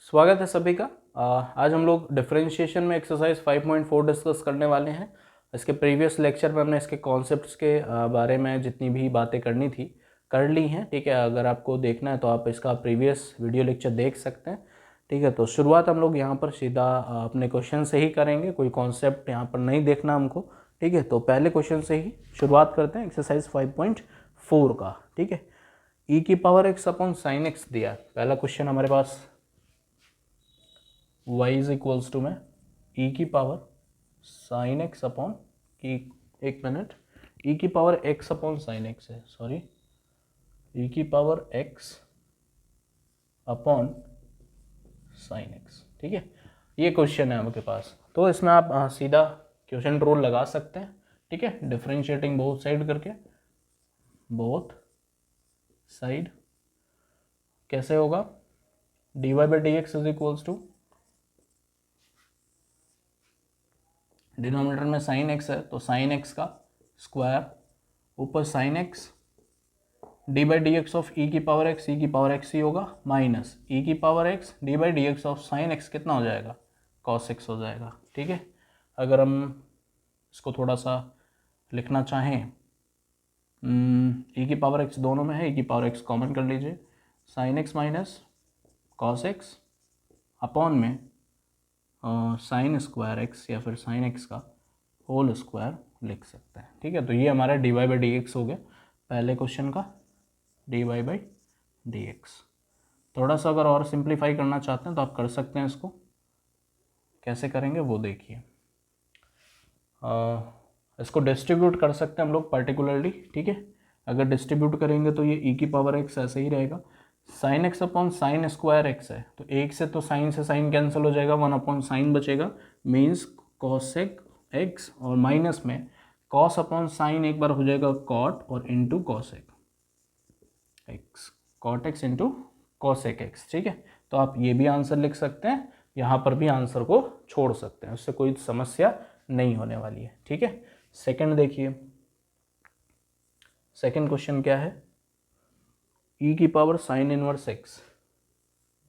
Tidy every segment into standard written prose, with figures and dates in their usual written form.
स्वागत है सभी का। आज हम लोग डिफरेंशिएशन में एक्सरसाइज 5.4 डिस्कस करने वाले हैं। इसके प्रीवियस लेक्चर में हमने इसके कॉन्सेप्ट्स के बारे में जितनी भी बातें करनी थी कर ली हैं। ठीक है, अगर आपको देखना है तो आप इसका प्रीवियस वीडियो लेक्चर देख सकते हैं। ठीक है, तो शुरुआत हम लोग यहाँ पर सीधा अपने क्वेश्चन से ही करेंगे, कोई कॉन्सेप्ट यहाँ पर नहीं देखना हमको। ठीक है, तो पहले क्वेश्चन से ही शुरुआत करते हैं एक्सरसाइज 5.4 का। ठीक है, e की power x upon sine x दिया है। पहला क्वेश्चन हमारे पास y इज इक्वल्स टू में e की पावर साइन एक्स अपॉन एक मिनट, e की power x upon sine x है, सॉरी, e की power x upon sine x. ठीक है, ये क्वेश्चन है आपके पास, तो इसमें आप सीधा क्वेश्चन रूल लगा सकते हैं। ठीक है, डिफरेंशिएटिंग बोथ साइड करके, बोथ साइड कैसे होगा, dy by d x is equals to, denominator में साइन एक्स है तो साइन एक्स का स्क्वायर ऊपर sine x d by d x of e की पावर एक्स, ई की पावर एक्स ही होगा, माइनस ई की power x d by d x of sine x कितना हो जाएगा, कॉस एक्स हो जाएगा। ठीक है, अगर हम इसको थोड़ा सा लिखना चाहें, ई की पावर एक्स दोनों में है, ई की पावर एक्स कॉमन कर लीजिए, sine x minus cos x upon में साइन स्क्वायर एक्स या फिर साइन एक्स का होल स्क्वायर लिख सकते हैं। ठीक है, तो ये हमारा d y by d x हो गया पहले क्वेश्चन का, d y by d x. थोड़ा सा अगर और सिंप्लीफाई करना चाहते हैं तो आप कर सकते हैं, इसको कैसे करेंगे वो देखिए। इसको डिस्ट्रीब्यूट कर सकते हैं हम लोग पर्टिकुलरली। ठीक है, अगर डिस्ट्रीब्यूट करेंगे तो ये ई की पावर एक्स ऐसे ही रहेगा, sine x upon sine square x है तो एक से तो साइन से साइन कैंसिल हो जाएगा, वन अपॉन साइन बचेगा, मीन्स कॉसेक एक्स, और माइनस में कॉस अपॉन साइन एक बार हो जाएगा कॉट, और into cosec x, cot x into cosec x. ठीक है, तो आप ये भी आंसर लिख सकते हैं, यहाँ पर भी आंसर को छोड़ सकते हैं, उससे कोई समस्या नहीं होने वाली है। ठीक है, सेकंड देखिए, सेकंड क्वेश्चन क्या है, e की power sine inverse x,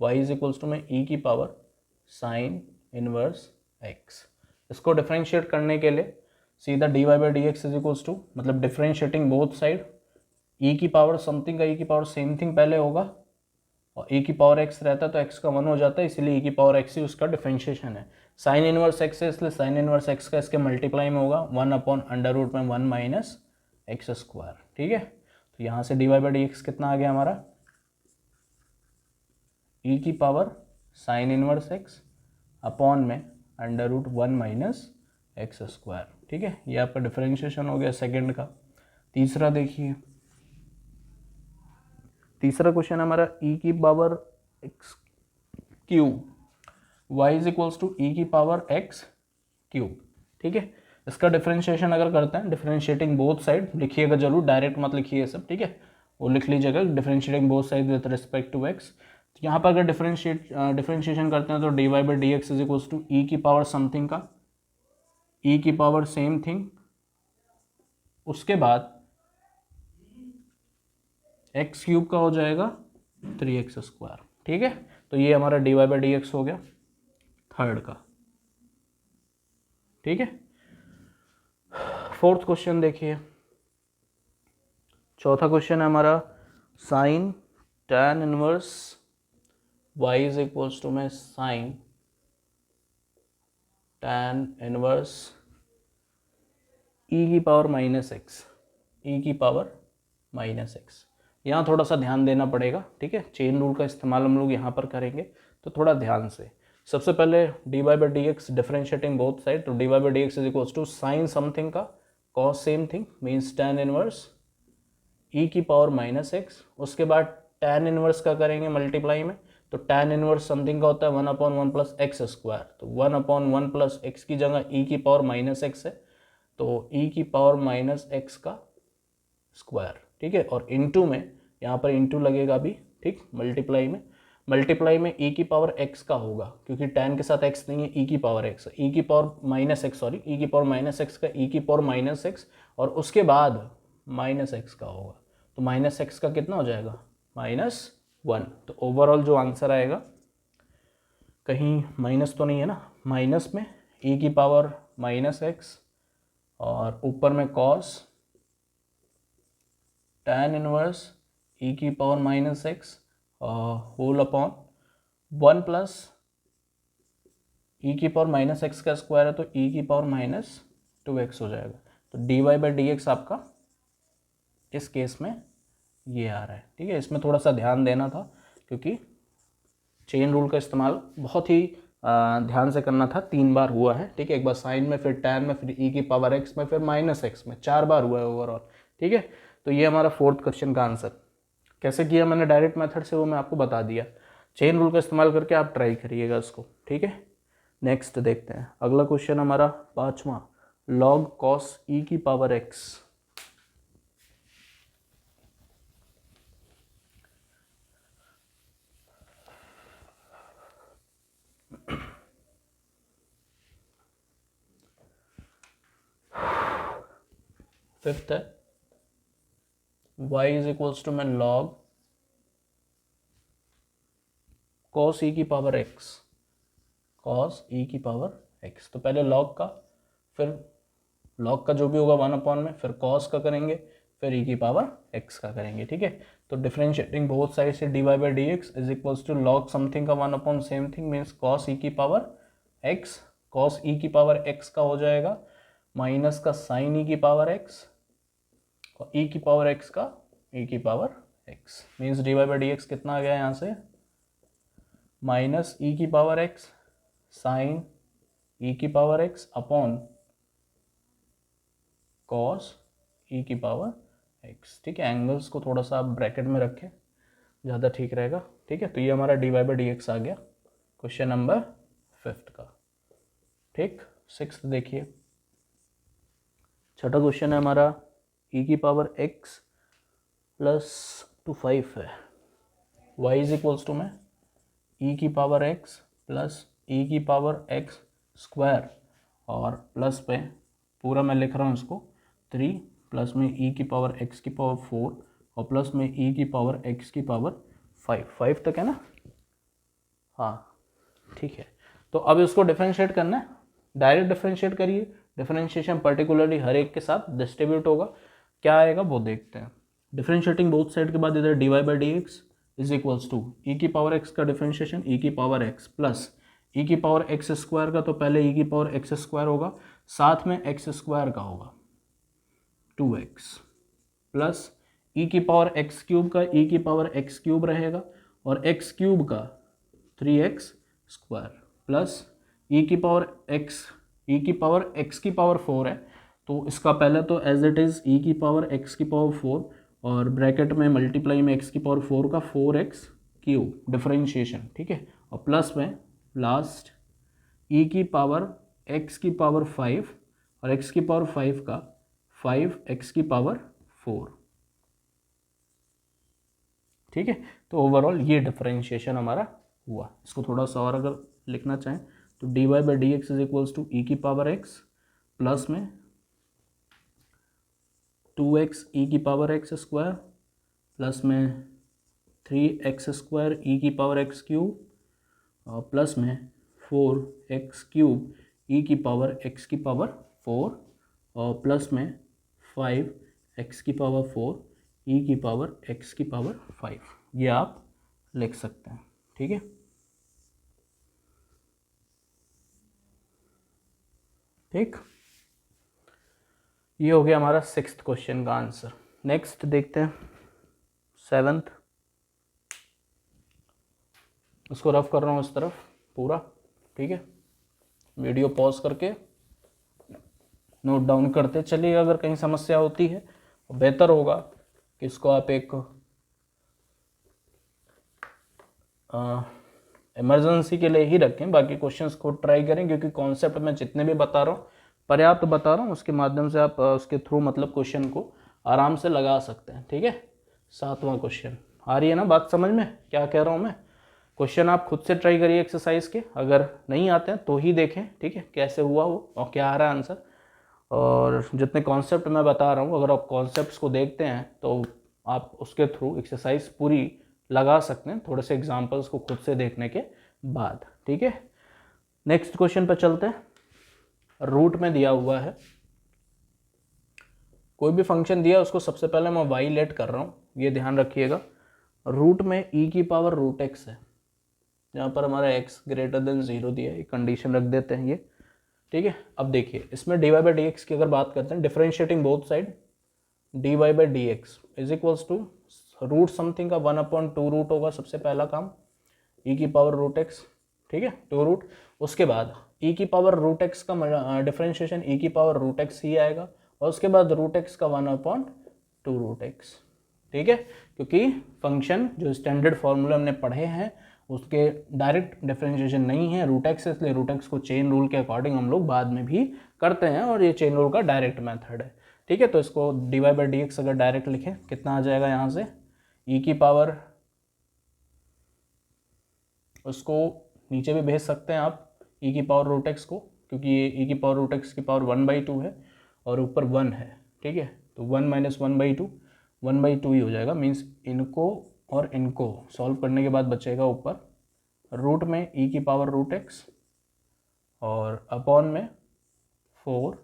y is equals to में e की पावर साइन इनवर्स एक्स। इसको डिफरेंशिएट करने के लिए सीधा dy by d x is equals to, मतलब डिफरेंशिएटिंग बोथ साइड, e की पावर समथिंग का e की पावर सेम थिंग पहले होगा, और e की पावर x रहता है तो x का 1 हो जाता है, इसलिए e की पावर x ही उसका डिफरेंशिएशन है। साइन इनवर्स x है इसलिए साइन इनवर्स x का इसके मल्टीप्लाई में होगा, 1 अपॉन अंडर रूट में 1 माइनस एक्स स्क्वायर। ठीक है, तो यहाँ से d y by d x कितना आ गया हमारा, e की power sine inverse x upon में under root 1 minus x square. ठीक है, ये आपका डिफरेंशिएशन हो गया सेकंड का। तीसरा देखिए, तीसरा क्वेश्चन हमारा e की power x cube, y is equals to e की पावर एक्स क्यूब। ठीक है, इसका डिफरेंशिएशन अगर करते हैं, डिफरेंशिएटिंग बोथ साइड लिखिएगा जरूर, डायरेक्ट मत लिखिए सब। ठीक है, वो लिख लीजिएगा differentiating both side with respect to x. तो यहाँ पर अगर डिफरेंशिएशन करते हैं तो d y by d x is equals to e की पावर समथिंग का ई की पावर सेम थिंग, उसके बाद एक्स क्यूब का हो जाएगा 3x स्क्वायर। ठीक है, तो ये हमारा d y by d x हो गया थर्ड का। ठीक है, फोर्थ क्वेश्चन देखिए, चौथा क्वेश्चन है हमारा sine tan inverse y is equals to में साइन tan इनवर्स e की पावर माइनस एक्स, ई की पावर माइनस एक्स। यहाँ थोड़ा सा ध्यान देना पड़ेगा। ठीक है, चेन रूल का इस्तेमाल हम लोग यहाँ पर करेंगे, तो थोड़ा ध्यान से। सबसे पहले d y by d x differentiating both side, तो d y by d x is equals to sine something का cos same thing, means tan inverse e की पावर माइनस एक्स। उसके बाद tan इनवर्स का करेंगे मल्टीप्लाई में, तो tan inverse something का होता है 1 अपॉन 1 प्लस एक्स स्क्वायर, तो 1 अपॉन 1 प्लस एक्स की जगह ई की पावर माइनस एक्स है, तो ई की पावर माइनस एक्स का स्क्वायर। ठीक है, और इंटू में यहाँ पर इंटू लगेगा भी, ठीक, मल्टीप्लाई में ई की पावर एक्स का होगा, क्योंकि tan के साथ x नहीं है, ई की पावर एक्स, ई की पावर माइनस एक्स, सॉरी, ई की पावर माइनस एक्स का ई की पावर माइनस एक्स, और उसके बाद माइनस एक्स का होगा, तो माइनस एक्स का कितना हो जाएगा, -1। तो ओवरऑल जो आंसर आएगा कहीं माइनस तो नहीं है ना, माइनस में e की पावर माइनस एक्स और ऊपर में कॉस tan इनवर्स e की power minus x whole upon 1 plus e की पावर माइनस एक्स का स्क्वायर है तो e की पावर माइनस 2x हो जाएगा। तो dy/dx आपका इस केस में ये आ रहा है, ठीक है। इसमें थोड़ा सा ध्यान देना था क्योंकि चेन रूल का इस्तेमाल बहुत ही ध्यान से करना था। 3 बार हुआ है, ठीक है। एक बार साइन में, फिर टैन में, फिर e की पावर x में, फिर माइनस एक्स में, 4 बार हुआ है ओवरऑल, ठीक है। तो ये हमारा 4th क्वेश्चन का आंसर। कैसे किया मैंने डायरेक्ट मेथड से वो मैं आपको बता दिया। चेन रूल का इस्तेमाल करके आप ट्राई करिएगा इसको, ठीक है। नेक्स्ट देखते हैं अगला क्वेश्चन हमारा 5वां, log cos e की पावर x। फिफ्थ है y इज इक्वल्स टू मैं log cos e की पावर x, cos e की पावर x। तो पहले log का, फिर log का जो भी होगा 1 अपॉन में, फिर cos का करेंगे, फिर e की पावर x का करेंगे, ठीक है। तो डिफरेंशिएटिंग बोथ साइड से dy/dx is equals to log something का 1 upon same thing means cos e की पावर x। cos e की पावर x का हो जाएगा माइनस का sin e की पावर x और e की पावर x का e की पावर x मीन्स dy/dx कितना आ गया यहाँ से, माइनस e की पावर x साइन e की power x upon cos e की पावर x, ठीक है। एंगल्स को थोड़ा सा आप ब्रैकेट में रखें, ज़्यादा ठीक रहेगा, ठीक है। तो ये हमारा dy/dx आ गया क्वेश्चन नंबर 5th का, ठीक। 6th देखिए, छठा क्वेश्चन है हमारा e की पावर x प्लस 5 है, y इज इक्वल्स टू में e की पावर x प्लस e की पावर x स्क्वायर और प्लस पे पूरा मैं लिख रहा हूँ इसको 3 प्लस में e की पावर x की पावर 4 और प्लस में e की पावर x की पावर 5 तक है ना, हाँ ठीक है। तो अब इसको डिफरेंशिएट करना है, डायरेक्ट डिफरेंशिएट करिए। डिफरेंशिएशन पर्टिकुलरली हर एक के साथ डिस्ट्रीब्यूट होगा, क्या आएगा वो देखते हैं। डिफरेंशिएटिंग बोथ साइड के बाद इधर dy/dx is equals to e की पावर x का डिफरेंशिएशन e की पावर x प्लस e की पावर x स्क्वायर का, तो पहले e की पावर x स्क्वायर होगा, साथ में x स्क्वायर का होगा 2x प्लस e की पावर x क्यूब का e की पावर x क्यूब रहेगा और x क्यूब का 3x स्क्वायर प्लस e की पावर x की पावर 4 है तो इसका पहले तो एज इट इज़ e की पावर x की पावर 4 और ब्रैकेट में मल्टीप्लाई में x की पावर 4 का 4x क्यूब डिफरेंशिएशन, ठीक है। और प्लस में लास्ट e की पावर x की पावर 5 और x की पावर 5 का 5x की पावर 4, ठीक है। तो ओवरऑल ये डिफरेंशिएशन हमारा हुआ। इसको थोड़ा सा और अगर लिखना चाहें तो dy/dx is equals to e की पावर x प्लस में 2x e की पावर x स्क्वायर प्लस में 3x स्क्वायर e की पावर x क्यूब और प्लस में 4x क्यूब e की पावर x की पावर 4 और प्लस में 5x की पावर 4 e की पावर x की पावर 5, ये आप लिख सकते हैं, ठीक है। ठीक, ये हो गया हमारा 6th क्वेश्चन का आंसर। नेक्स्ट देखते हैं 7th, उसको रफ कर रहा हूँ इस तरफ पूरा, ठीक है। वीडियो पॉज करके नोट डाउन करते चलिए, अगर कहीं समस्या होती है बेहतर होगा कि इसको आप एक इमरजेंसी के लिए ही रखें, बाकी क्वेश्चंस को ट्राई करें क्योंकि कॉन्सेप्ट में जितने भी बता रहा हूँ पर्याप्त बता रहा हूँ, उसके माध्यम से आप उसके थ्रू मतलब क्वेश्चन को आराम से लगा सकते हैं, ठीक है। 7वां क्वेश्चन, आ रही है ना बात समझ में क्या कह रहा हूँ मैं। क्वेश्चन आप खुद से ट्राई करिए एक्सरसाइज के, अगर नहीं आते हैं तो ही देखें, ठीक है, कैसे हुआ वो और क्या आ रहा है आंसर। और जितने कॉन्सेप्ट मैं बता रहा हूँ अगर आप कॉन्सेप्ट्स को देखते हैं तो आप उसके थ्रू एक्सरसाइज पूरी लगा सकते हैं, थोड़े से एग्जाम्पल्स को खुद से देखने के बाद। ठीक है, नेक्स्ट क्वेश्चन पर चलते हैं। रूट में दिया हुआ है, कोई भी फंक्शन दिया उसको सबसे पहले मैं वाई लेट कर रहा हूँ, ये ध्यान रखिएगा। रूट में ई की पावर रूट एक्स है, जहाँ पर हमारा एक्स ग्रेटर देन 0 दिया है, कंडीशन रख देते हैं ये। ठीक है, अब देखिए इसमें d y by d x की अगर बात करते हैं, differentiating both side, d y by d x is equals to root something का 1/2 रूट होगा सबसे पहला काम, ई की पावर रूट एक्स। ठीक है, 2 रूट। उसके बाद ई की पावर रूट एक्स का डिफरेंशिएशन ई की पावर रूट एक्स ही आएगा, और उसके बाद रूट एक्स का 1/2 रूट एक्स। ठीक है, क्योंकि फंक्शन जो स्टैंडर्ड फॉर्मूले हमने पढ़े हैं उसके डायरेक्ट डिफरेंशिएशन नहीं है रूट एक्स, इसलिए रूट एक्स को चेन रूल के अकॉर्डिंग हम लोग बाद में भी करते हैं, और ये चेन रूल का डायरेक्ट मेथड है। ठीक है, तो इसको d y by d x अगर डायरेक्ट लिखें कितना आ जाएगा, यहाँ से ई की पावर, उसको नीचे भी भेज सकते हैं आप ई की पावर रूट एक्स को, क्योंकि ये ई की पावर रूट एक्स की पावर 1/2 है और ऊपर 1 है। ठीक है, तो 1 - 1/2 1/2 ही हो जाएगा, मीन्स इनको और इनको सॉल्व करने के बाद बचेगा ऊपर रूट में ई की पावर रूट एक्स और अपॉन में 4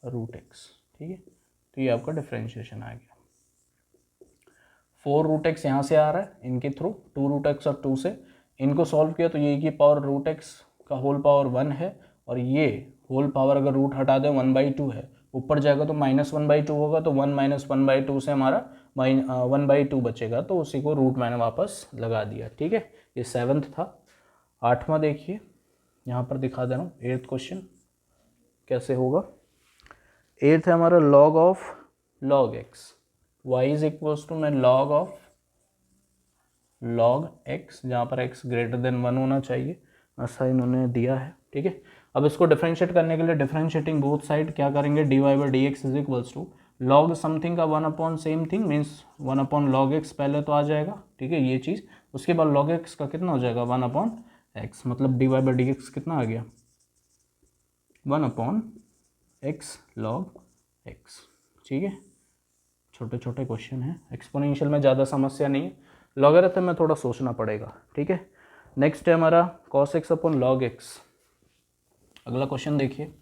रूट एक्स। ठीक है, तो ये आपका डिफ्रेंशिएशन आ गया। 4 रूट एक्स यहाँ से आ रहा है इनके थ्रू, 2 रूट एक्स और 2 से इनको सॉल्व किया तो ये की पावर रूट एक्स का होल पावर 1 है, और ये होल पावर अगर रूट हटा दें 1/2 है, ऊपर जाएगा तो -1/2 होगा, तो 1 - 1/2 से हमारा 1/2 बचेगा, तो उसी को रूट मैंने वापस लगा दिया। ठीक है, ये 7th था। 8वां देखिए, यहाँ पर दिखा दे रहा हूँ 8th क्वेश्चन कैसे होगा। 8th है हमारा log of log x, y is equals to मैं लॉग ऑफ लॉग एक्स, जहाँ पर x ग्रेटर देन 1 होना चाहिए, ऐसा इन्होंने दिया है। ठीक है, अब इसको डिफरेंशिएट करने के लिए डिफरेंशिएटिंग बोथ साइड क्या करेंगे, d y by d x is equals to log something का 1 same thing, means 1 log x पहले तो आ जाएगा। ठीक है, ये चीज़, उसके बाद लॉग एक्स का कितना हो जाएगा 1/x, मतलब d y by d x कितना आ गया 1/x लॉग एक्स। ठीक है, छोटे छोटे क्वेश्चन हैं, एक्सपोनेंशियल में ज़्यादा समस्या नहीं है, लॉगरिथम में थोड़ा सोचना पड़ेगा। ठीक है, नेक्स्ट है हमारा cos x अपॉन log x। अगला क्वेश्चन देखिए,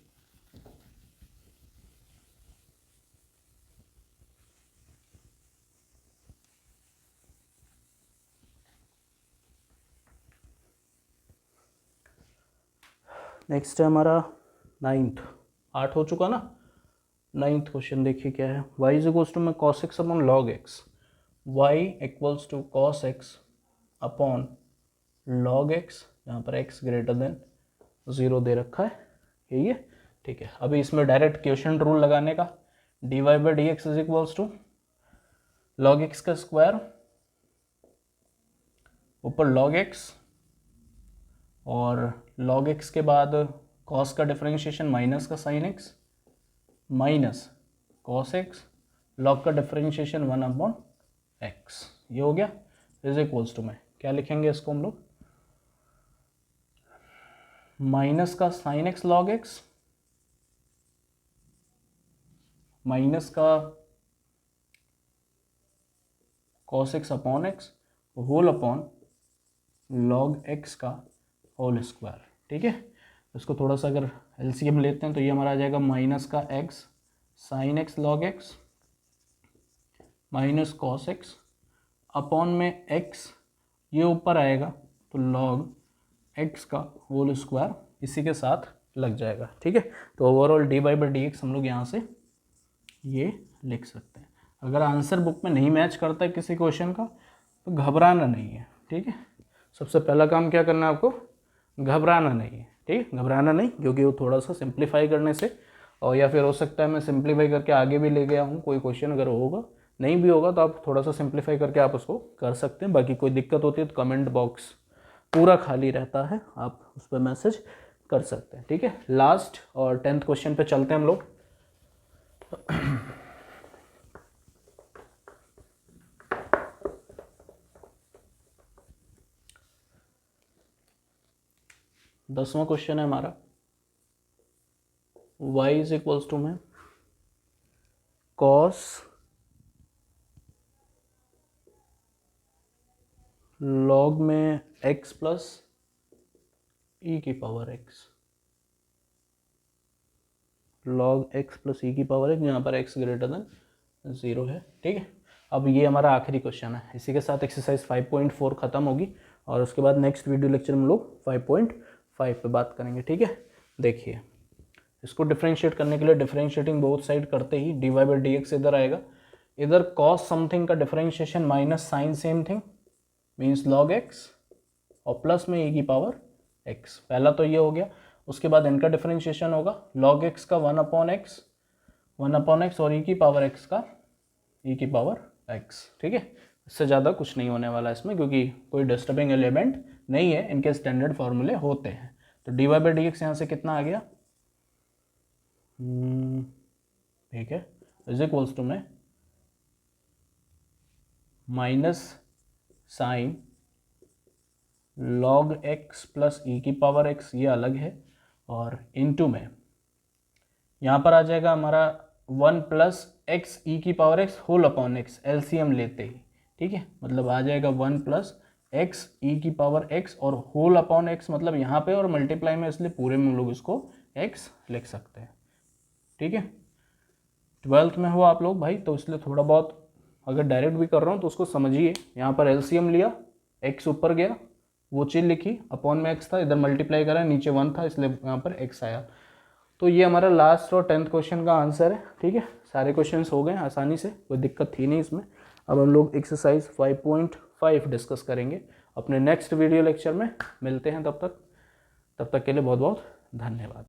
नेक्स्ट है हमारा 9th, 8 हो चुका ना। 9th क्वेश्चन देखिए क्या है, y इज इक्वल्स टू मैं cos x अपॉन log x, y equals to cos x अपॉन log x, यहाँ पर x ग्रेटर देन 0 दे रखा है, यही है। ठीक है, अभी इसमें डायरेक्ट क्वोशिएंट रूल लगाने का, d y by d x is equals to log x का स्क्वायर ऊपर log x, और log x के बाद cos का डिफरेंशिएशन माइनस का sin x minus cos x, log का डिफरेंशिएशन 1/x, ये हो गया, इज इक्वल्स टू में क्या लिखेंगे इसको हम लोग, माइनस का sin x log x minus का cos x अपॉन x whole upon log x का होल स्क्वायर। ठीक है, इसको थोड़ा सा अगर एलसीएम लेते हैं तो ये हमारा आ जाएगा माइनस का x sin x log x minus cos x upon में x, ये ऊपर आएगा तो log x का होल स्क्वायर इसी के साथ लग जाएगा। ठीक है, तो overall D by by d x हम लोग यहाँ से ये लिख सकते हैं। अगर आंसर बुक में नहीं मैच करता है किसी क्वेश्चन का तो घबराना नहीं है। ठीक है, सबसे पहला काम क्या करना है आपको, घबराना नहीं है। ठीक है, घबराना नहीं, क्योंकि वो थोड़ा सा सिंप्लीफाई करने से, और या फिर हो सकता है मैं सिंप्लीफाई करके आगे भी ले गया हूँ कोई क्वेश्चन, अगर होगा नहीं भी होगा तो आप थोड़ा सा सिंप्लीफाई करके आप उसको कर सकते हैं। बाकी कोई दिक्कत होती है तो कमेंट बॉक्स पूरा खाली रहता है, आप उस पर मैसेज कर सकते हैं। ठीक है, लास्ट और 10th क्वेश्चन पे चलते हैं हम लोग। 10वां क्वेश्चन है हमारा, y इज इक्वल्स टू में cos log में x प्लस ई की power x, log x plus e की पावर एक्स, जहाँ पर x ग्रेटर देन 0 है। ठीक है, अब ये हमारा आखिरी क्वेश्चन है। इसी के साथ एक्सरसाइज 5.4 खत्म होगी और उसके बाद नेक्स्ट वीडियो लेक्चर में लोग 5.5 पे बात करेंगे। ठीक है, देखिए इसको डिफरेंशिएट करने के लिए डिफरेंशिएटिंग बोथ साइड करते ही dy बाई डी एक्स इधर आएगा, इधर कॉस समथिंग का differentiation minus sine same thing means log x और प्लस में e की पावर x, पहला तो ये हो गया। उसके बाद इनका डिफरेंशिएशन होगा log x का 1 अपॉन एक्स और e की पावर x का e की पावर x। ठीक है, इससे ज़्यादा कुछ नहीं होने वाला इसमें, क्योंकि कोई डिस्टर्बिंग एलिमेंट नहीं है, इनके स्टैंडर्ड फार्मूले होते हैं। तो dy बाई डी एक्स यहाँ से कितना आ गया, ठीक है, इज इक्वल्स टू में minus sine log x plus e की पावर x, ये अलग है, और इनटू में यहाँ पर आ जाएगा हमारा 1 प्लस एक्स ई की power x whole upon x, LCM लेते ही। ठीक है, मतलब आ जाएगा 1 प्लस एक्स ई की पावर x और होल अपॉन x, मतलब यहाँ पे और मल्टीप्लाई में, इसलिए पूरे में लोग इसको x लिख सकते हैं। ठीक है, 12th में हो आप लोग भाई, तो इसलिए थोड़ा बहुत अगर डायरेक्ट भी कर रहा हूँ तो उसको समझिए। यहाँ पर एलसीएम लिया, x ऊपर गया, वो चीज़ लिखी, अपॉन में x था, इधर मल्टीप्लाई करा, नीचे 1 था, इसलिए यहाँ पर x आया। तो ये हमारा लास्ट और 10th क्वेश्चन का आंसर है। ठीक है, सारे क्वेश्चंस हो गए आसानी से, कोई दिक्कत थी नहीं इसमें। अब हम लोग एक्सरसाइज 5.5 डिस्कस करेंगे अपने नेक्स्ट वीडियो लेक्चर में। मिलते हैं तब तक के लिए बहुत बहुत धन्यवाद।